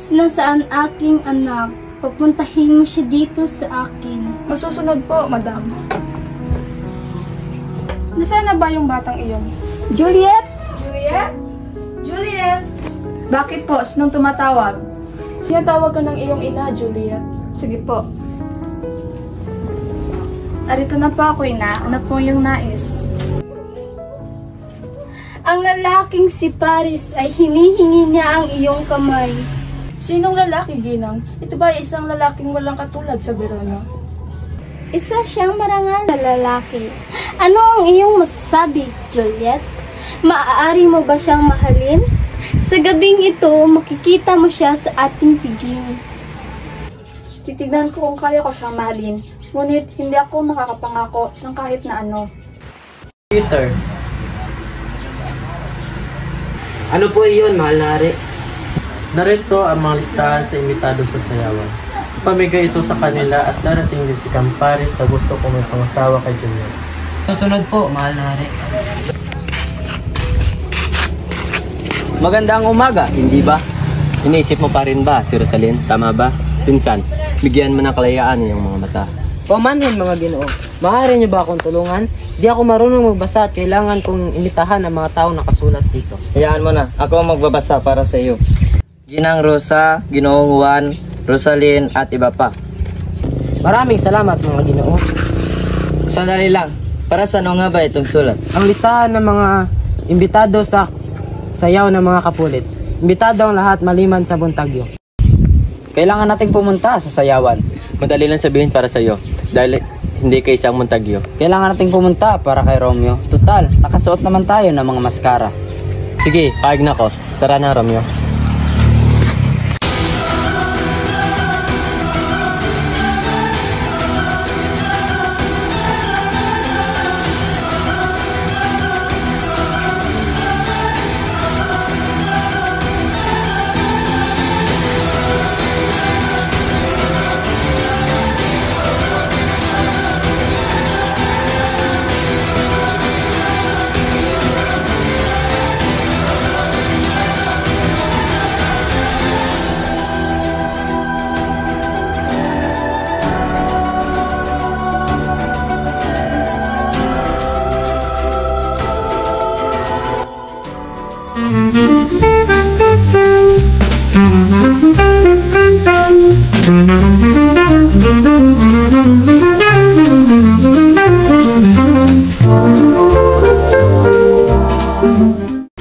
Paris, nasaan aking anak? Papuntahin mo siya dito sa akin. Masusunod po, madam. Nasaan na ba yung batang iyon? Juliet? Juliet? Juliet? Bakit po? Sinong tumatawag? Tinatawag ka ng iyong ina, Juliet. Sige po. Arito na po ako, ina. Ano po yung nais? Ang lalaking si Paris ay hinihingi niya ang iyong kamay. Sinong lalaki, Ginang? Ito ba ay isang lalaking walang katulad sa Verona? Isa siyang marangal na lalaki. Ano ang iyong masasabi, Juliet? Maaari mo ba siyang mahalin? Sa gabing ito, makikita mo siya sa ating piging. Titignan ko kung kaya ko siyang mahalin. Ngunit hindi ako makakapangako ng kahit na ano. Peter. Ano po iyon, mahal na hari? Narito ang mga listahan sa imbitado sa sayawan. Pamigay ito sa kanila at darating din si Paris na gusto kong may pangasawa kay Juliet. Susunod po, mahal na hari. Magandang umaga, hindi ba? Iniisip mo pa rin ba, si Rosalyn? Tama ba? Pinsan, bigyan mo ng kalayaan yung mga mata. Pamanhin mga Ginoo, maaari niyo ba akong tulungan? Di ako marunong magbasa at kailangan kong imitahan ang mga taong nakasulat dito. Hayaan mo na, ako ang magbabasa para sa iyo. Ginang Rosa, Ginoong Juan, Rosalyn at iba pa. Maraming salamat mga Ginoo. Sandali lang, para sa ano nga ba itong sulat? Ang listahan ng mga imbitado sa sayaw ng mga kapulits. Imbitado ang lahat maliman sa Buntagyo. Kailangan nating pumunta sa sayawan. Madali lang sabihin para sa iyo, dahil hindi ka isang Montagyo. Kailangan nating pumunta para kay Romeo. Tutal, nakasuot naman tayo ng mga maskara. Sige, pahig na ko. Tara na, Romeo.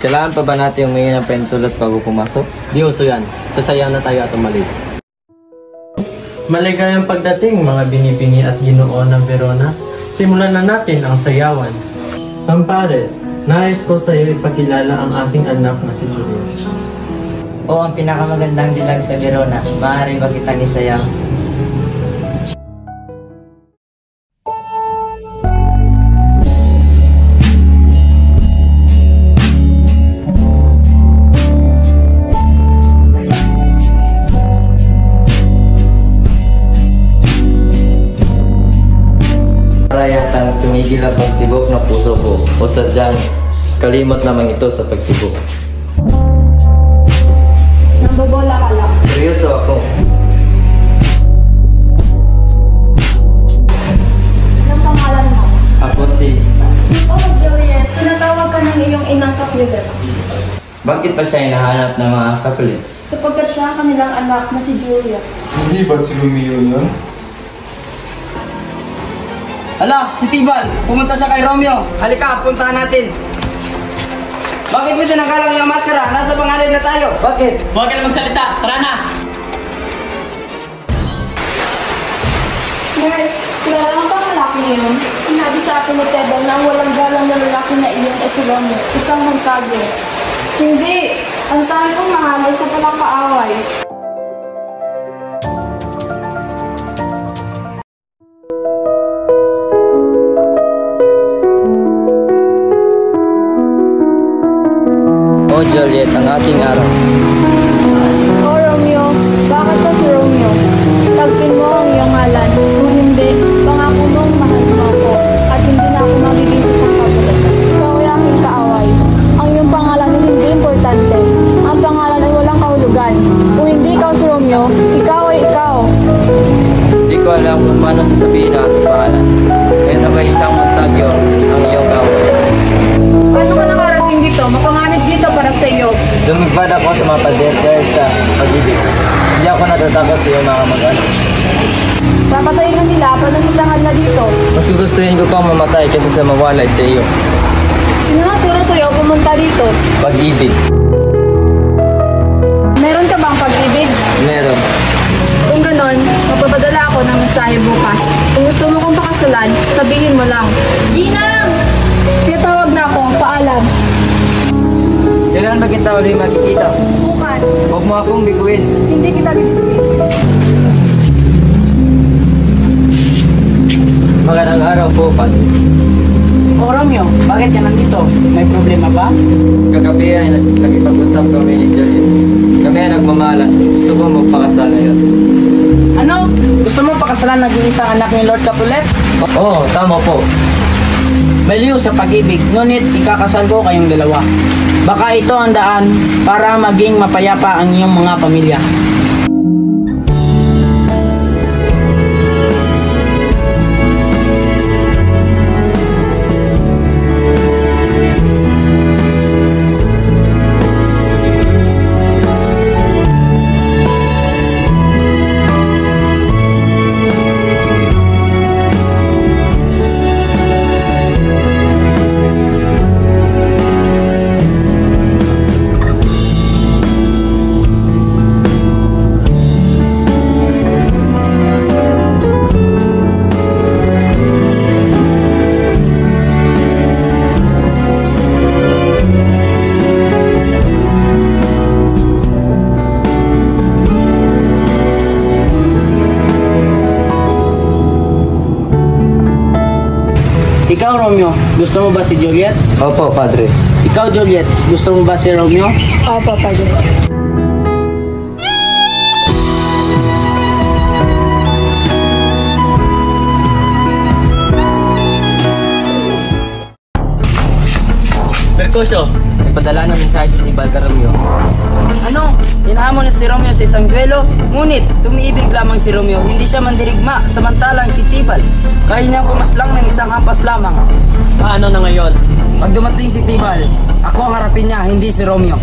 Kailangan pa ba natin humingi ng pentulot bago pumasok? Di uso yan. Sasayaw na tayo at umalis. Maligayang pagdating mga binibini at ginoo ng Verona. Simulan na natin ang sayawan. Paris, nais ko sa iyo ipakilala ang aking anak na si Juliet. O ang pinakamagandang dilag sa Verona, maaari ba kitang isayaw? Para yatang tumigil ang pagtibok ng puso ko o sadyang kalimot naman ito sa pagtibok. Nambobola ka lang. Seryoso ako. Anong pangalan mo? Ako si... Oh, Juliet. Tinatawag ka ng iyong inang kapulit. Bakit pa siya hinahanap ng mga kapulits? Sapagkat siya ang kanilang anak na si Juliet. Hindi ba't si Romeo yun? Hala, si Tibal! Pumunta siya kay Romeo! Halika, puntahan natin! Bakit mo tinanggalang yung maskara? Nasa panganib na tayo! Bakit? Huwag ka na magsalita! Tara na! Nurse, kilala mo ba ang lalaki yun? Sinabi sa akin ni Tebong na ang walang galang na lalaki na iyon ay si Romeo, isang Montagyo. Hindi! Ang tayo kong mahal ay sa palang kaaway. O Juliet, ang aking araw. Oh Romeo, bakit ba si Romeo? Tagpin mo ang iyong ngalan. Kung hindi, pangako mong mahal mo ako at hindi na ako magiging isang kapulit. Ikaw ay aking kaaway. Ang iyong pangalan ay hindi importante. Ang pangalan ay walang kahulugan. Kung hindi ikaw ko alam kung paano sasabihin ang aking pangalan. Kaya na may isang Montague ang iyong kawan. Paano ka nakarating dito? Mapanganib dito para sa iyo. Lumipad ako sa mga pader dahil sa pag-ibig. Hindi ako natatakot sa iyong mga mag-anak. Papatayin na nila, pananitahan na dito. Mas gugustuhin ko pang mamatay kaysa sa mawalay sa iyo. Sino nga turo sa iyo pumunta dito? Pag-ibig. Meron ka bang pag-ibig? Meron. Kung ganon, magpapadala ako ng mensahe bukas. Kung gusto mo kong pakasalan, sabihin mo lang. Ginang! Kaya tawag na ako, paalam. Kailan ba kita ulit makikita? Bukas, Huwag mo akong biguin. hindi kita bibigyan. Magandang araw po, Padre. Oh, Romeo, bakit ka nandito? May problema ba? Kagabi ay nagkipag-usap kami ni Juliet. Kami ay nagmamahalan. Gusto ko magpakasal ngayon. Ano? Gusto mo pakasalan nag-iisang anak ni Lord Capulet? Oo, tama po. Baliw sa pag-ibig, ngunit ikakasal ko kayong dalawa. Baka ito ang daan para maging mapayapa ang iyong mga pamilya. Ikaw, Romeo, gusto mo ba si Juliet? Opo, Padre. Ikaw, Juliet, gusto mo ba si Romeo? Opo, Padre. Mercosio, ipadala ng mensahe ni Balga Romeo. Ano? Hinahamon na si Romeo sa isang duelo? Ngunit, tumiibig lamang si Romeo, hindi siya mandirigma, samantalang si Tibal. Kaya niya pumaslang ng isang hampas lamang. Paano na ngayon? Pag dumating si Tibal, ako ang harapin niya, hindi si Romeo.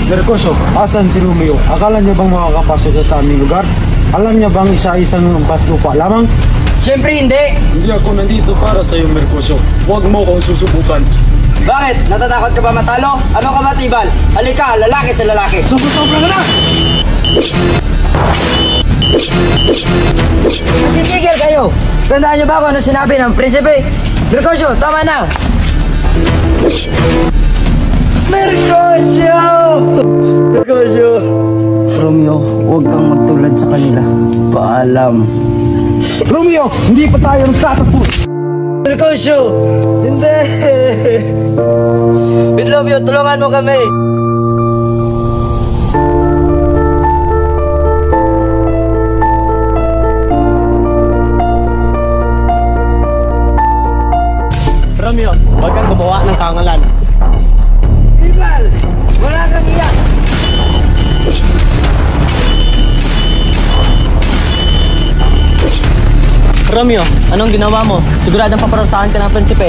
Mercosio, asan si Romeo? Akala niya bang makakapasok siya sa aming lugar? Alam niya bang isa-isang ampas lupa lamang? Siyempre hindi! Hindi ako nandito para sa iyo, Mercosio. Huwag mo akong susubukan. Bakit? Natatakot ka ba matalo? Ano ka ba, Tibal? Halika, lalaki sa lalaki. Sususobra ka na! Masitigil kayo! Tandaan niyo ba kung ano sinabi ng prinsipe? Mercosio, tama na! Mercosio! Mercosio! Romeo, huwag kang magtulad sa kanila. Paalam. Romeo, hindi pa tayo nagtatapos. Mercosio! Hindi! Romeo, tulungan mo kami! Romeo, huwag kang gumawa ng kangalan. Tibal! Wala kang iyak! Romeo, anong ginawa mo? Siguradong paparusahan ka ng prinsipe.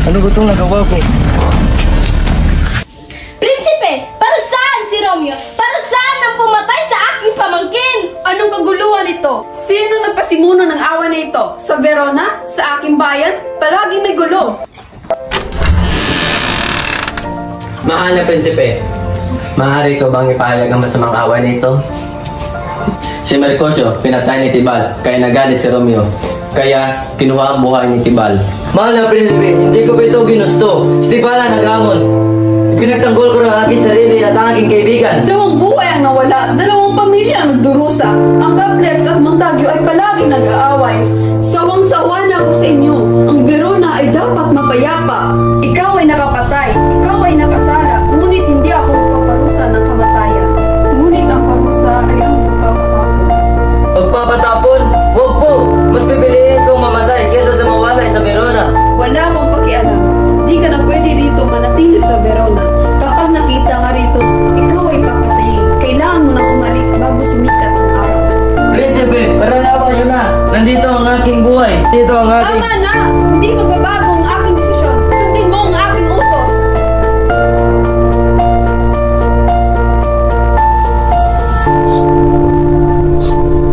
Ano ba itong nagawa ko? Prinsipe, para saan si Romeo? Para saan ang pumatay sa aking pamangkin? Anong kaguluhan ito? Sino nagpasimuno ng awa na ito? Sa Verona? Sa aking bayan? Palagi may gulo. Mahal na prinsipe, maaari ko bang ipahayag ang masamang away nito? Si Mercosio, pinatay ni Tibal, kaya nagalit si Romeo. Kaya kinuha ang buhay ni Tibal. Mahal na prinsipe, hindi ko ba ito ginusto? Si Tibal ang naglamon. Pinagtanggol ko ng aking sarili at ang aking kaibigan. Dalawang buhay ang nawala, dalawang pamilya ang nagdurusa. Ang Capulets at Montague ay palaging nag-aaway. Sawang-sawa na ako sa inyo. Ang Verona ay dapat mapayapa. Ikaw ay nakapatay, ikaw ay nakasala, ngunit hindi ako magpaparusa ng kamatayan. Ngunit ang parusa ay ang pagpapatapon. Pagpapatapon? Huwag po! Mas pipiliin kong mamatay kesa sa mawalay sa Verona. Wala akong pakialam. Di ka na pwede rito manatili sa Verona. Kapag nakita ka rito, ikaw ay papatayin. Kailangan mo nang umalis bago sumikat ang araw. Prinsipe, karanawan nyo na. Nandito ang aking buhay. Dito ang aking... Tama na! Hindi magbabago ang aking desisyon. Sundin mo ang aking utos.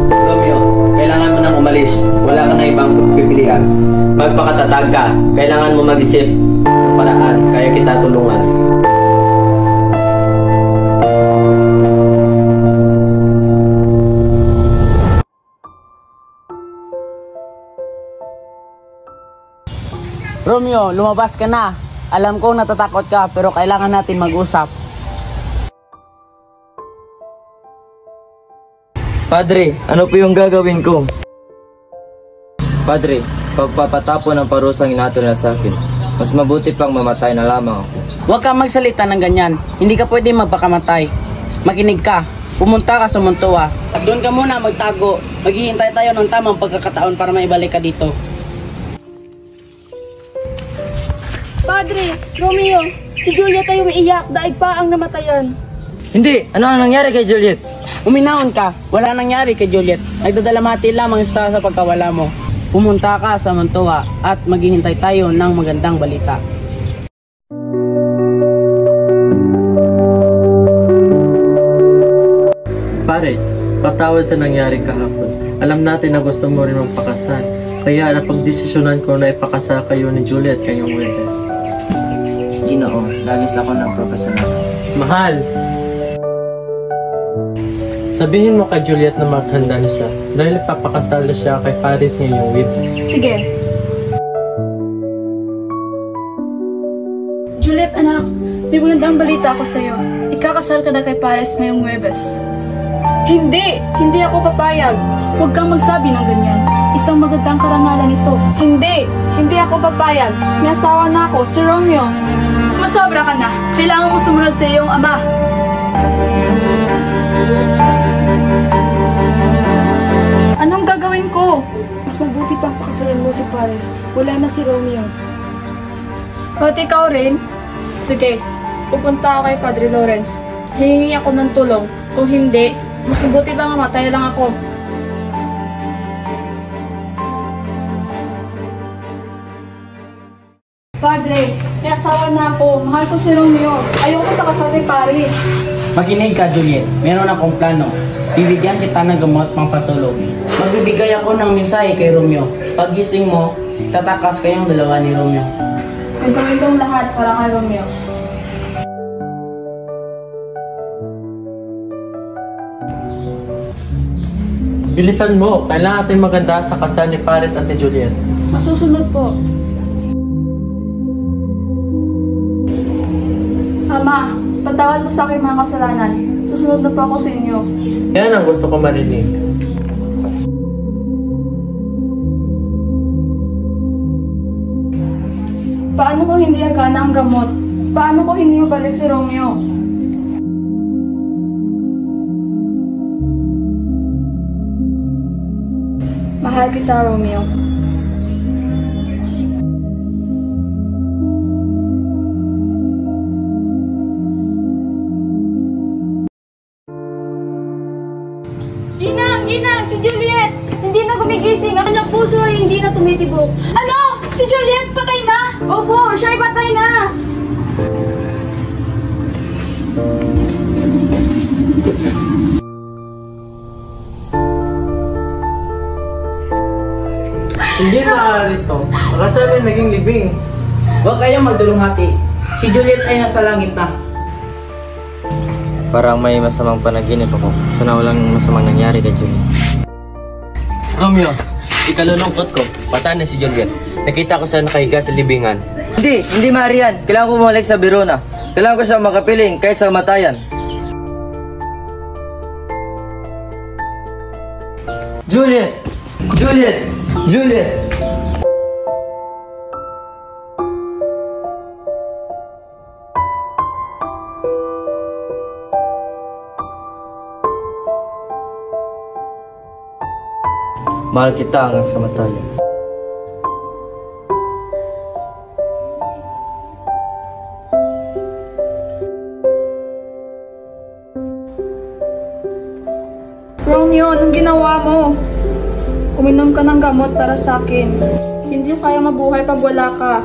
Romeo, kailangan mo nang umalis. Wala ka na ibang pagpipilian. Magpakatatag ka. Kailangan mo mag-isip ng paraan. Kaya kita tulungan. Romeo, lumabas ka na. Alam ko natatakot ka, pero kailangan natin mag-usap. Padre, ano po yung gagawin ko? Padre, pagpapatapon ng parusang inato na sa akin, mas mabuti pang mamatay na lamang ako. Huwag kang magsalita ng ganyan. Hindi ka pwede magpakamatay. Makinig ka. Pumunta ka sa Montoa. At doon ka muna magtago. Maghihintay tayo ng tamang pagkakataon para maibalik ka dito. Padre, Romeo, si Juliet ay umiiyak daig pa ang namatayan. Hindi! Ano ang nangyari kay Juliet? Uminahon ka. Wala nangyari kay Juliet. Nagdadalamhati lamang sa pagkawala mo. Pumunta ka sa Montoa at maghihintay tayo ng magandang balita. Pares, patawad sa nangyari kahapon. Alam natin na gusto mo rin magpakasal. Kaya napagdesisyonan ko na ipakasal kayo ni Juliet ngayong Webes. Ginoo, labis ako nagpapasalamat. Mahal! Sabihin mo kay Juliet na maghanda na siya dahil papakasal na siya kay Paris ngayong Webes. Sige. Juliet, anak, may magandang balita ako sa'yo. Ikakasal ka na kay Paris ngayong Huwebes. Hindi! Hindi ako papayag. Huwag kang magsabi ng ganyan. Isang magandang karangalan ito. Hindi! Hindi ako papayag. May asawa na ako, si Romeo. Masobra ka na. Kailangan ko sumunod sa iyong ama. Anong gagawin ko? Mas mabuti pang pakasalan mo si Paris. Wala na si Romeo. At ikaw rin? Sige, pupunta ako kay Padre Lawrence. Hihingi ako ng tulong. Kung hindi, mas mabuti ba mamatay lang ako? Padre, may asawa na ako. Mahal ko si Romeo. Ayoko pakasal kay Paris. Makinig ka, Juliet. Meron akong plano. Bibigyan kita ng gamot pampatulog. Magbibigay ako ng mensahe kay Romeo. Pagising mo, tatakas kayong dalawa ni Romeo. Gagawin kong lahat para kay Romeo. Bilisan mo, kailangan natin maganda sa kasal ni Paris at ni Juliet. Masusunod po. Ama, patawad mo sa aking mga kasalanan. Susunod na po ako sa inyo. Yan ang gusto ko marinig. Paano ko hindi agana ang gamot? Paano ko hindi mabalik si Romeo? Mahal kita, Romeo. Ina! Si Juliet! Hindi na gumigising. Ang kanyang puso ay hindi na tumitibok. Ano? Si Juliet patay na? Opo, siya ay patay na. Hindi maaari to. Makasal ay naging libing. Huwag kayong magdulunghati. Si Juliet ay nasa langit na. Parang may masamang panaginip ako. Sana walang masamang nangyari kay Juliet. Romeo, ikalulungkot ko. Patay na si Juliet. Nakita ko siya nakahiga sa libingan. Hindi maaari yan. Kailangan ko bumalik sa Verona. Kailangan ko siya makapiling kahit sa matayan. Juliet! Juliet! Juliet! Mahal kita hanggang sa matayan. Romeo, anong ginawa mo? Uminom ka ng gamot para sa akin. Hindi ko kaya mabuhay pag wala ka.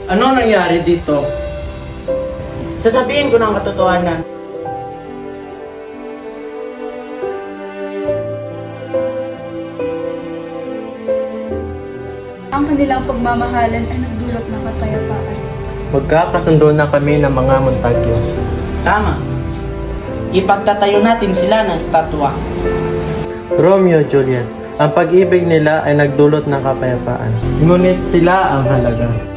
Ano nangyari dito? Sasabihin ko ng katotohanan. Ang kanilang pagmamahalan ay nagdulot ng kapayapaan. Magkakasundo na kami ng mga Montagyo. Tama. Ipagtatayo natin sila ng statwa. Romeo, Juliet, ang pag-ibig nila ay nagdulot ng kapayapaan. Ngunit sila ang halaga.